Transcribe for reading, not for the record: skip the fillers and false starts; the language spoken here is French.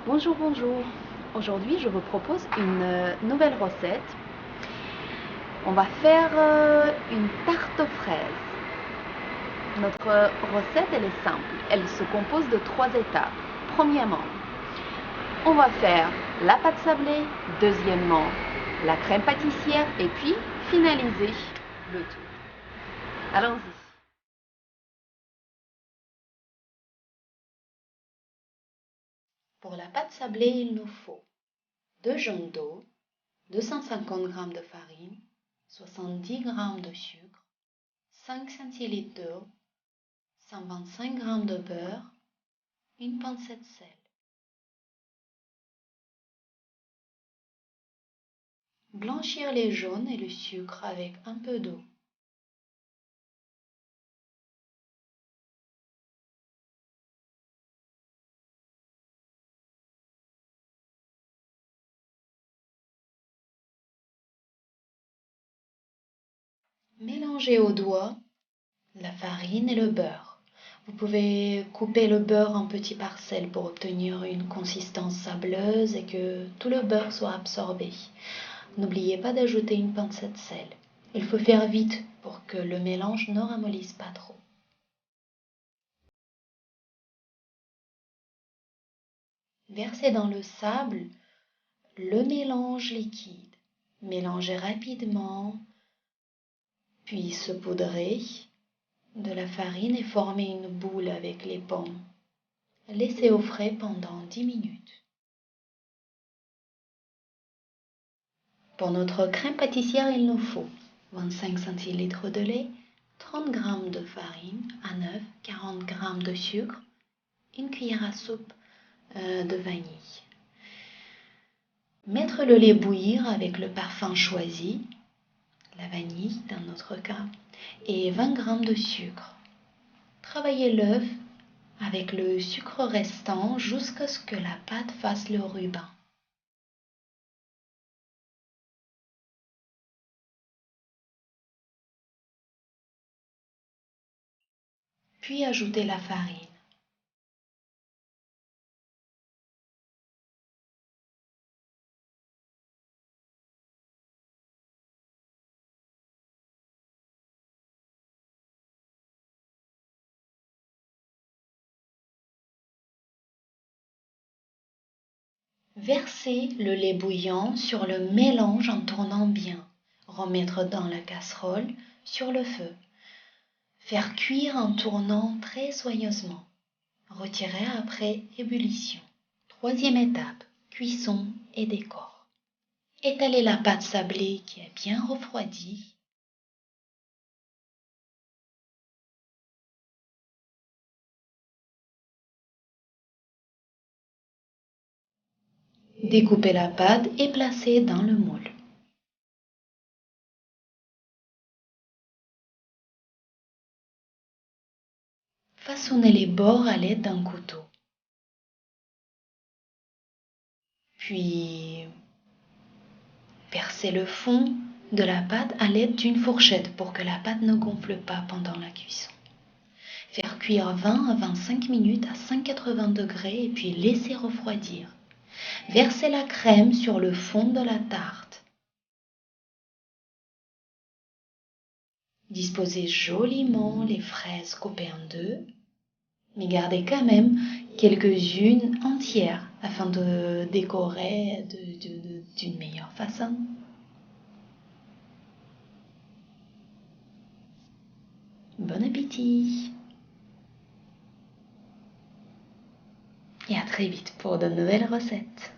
Bonjour, bonjour. Aujourd'hui, je vous propose une nouvelle recette. On va faire une tarte aux fraises. Notre recette, elle est simple. Elle se compose de 3 étapes. Premièrement, on va faire la pâte sablée. Deuxièmement, la crème pâtissière. Et puis, finaliser le tout. Allons-y. Pour la pâte sablée, il nous faut 2 jaunes d'eau, 250 g de farine, 70 g de sucre, 5 centilitres d'eau, 125 g de beurre, une pincée de sel. Blanchir les jaunes et le sucre avec un peu d'eau. Mélanger au doigt la farine et le beurre. Vous pouvez couper le beurre en petites parcelles pour obtenir une consistance sableuse et que tout le beurre soit absorbé. N'oubliez pas d'ajouter une pincée de sel. Il faut faire vite pour que le mélange ne ramollisse pas trop. Versez dans le sable le mélange liquide. Mélangez rapidement, puis saupoudrez de la farine et formez une boule avec les pommes. Laissez au frais pendant 10 minutes. Pour notre crème pâtissière, il nous faut 25 centilitres de lait, 30 g de farine, un œuf, 40 g de sucre, une cuillère à soupe de vanille. Mettre le lait bouillir avec le parfum choisi, la vanille dans notre cas, et 20 g de sucre. Travaillez l'œuf avec le sucre restant jusqu'à ce que la pâte fasse le ruban. Puis ajoutez la farine. Versez le lait bouillant sur le mélange en tournant bien. Remettre dans la casserole sur le feu. Faire cuire en tournant très soigneusement. Retirer après ébullition. Troisième étape, cuisson et décor. Étalez la pâte sablée qui est bien refroidie. Découpez la pâte et placez dans le moule. Façonnez les bords à l'aide d'un couteau. Puis, percez le fond de la pâte à l'aide d'une fourchette pour que la pâte ne gonfle pas pendant la cuisson. Faire cuire 20 à 25 minutes à 180 degrés et puis laisser refroidir. Versez la crème sur le fond de la tarte. Disposez joliment les fraises coupées en deux, mais gardez quand même quelques-unes entières afin de décorer d'une meilleure façon. Bon appétit et à très vite pour de nouvelles recettes.